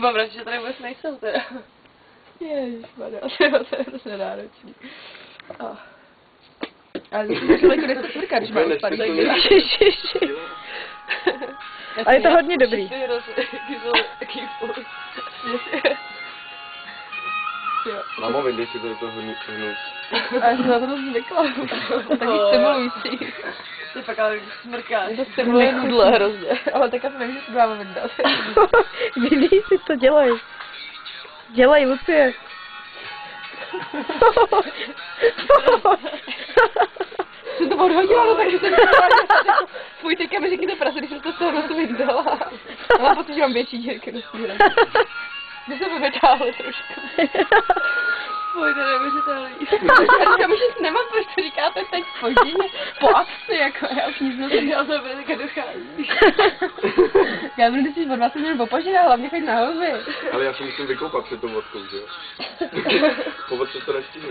Mám radši, že tady vůbec nejsou teda. Ježišmarja, to je hrozně náročný. Ale zase člověku nechce smrkat, když má odpadí. A je to hodně dobrý. Mamo, vydej si to do toho hnus. A já jsem na to dost zvykla. To je taky stimulující. Ty fakt ale smrkáš. To stimuluje nudle hrozně. Ale tak asi nevím, že si to máme vyndat. Vydej si to, dělej. Dělej, Lucie. Jsem to odhodila, no takže jsem fuj, teďka mi řekněte prase, když jsem to z toho nosu vyndala. Mám pocit, že mám větší dírky do stíle. Kde se to vytáhli trošku. Fuj, to je neuvěřitelný. Já říkám, že nemám, proč to říkáte teď po hodině, po akci, jako já už nic nosím. Já to bude teďka dochází. Já budu si po 20 minut opožděná, hlavně chodit na houby. Ale já se musím vykoupat před tou vodkou, že jo? Po vodce to nestihnu.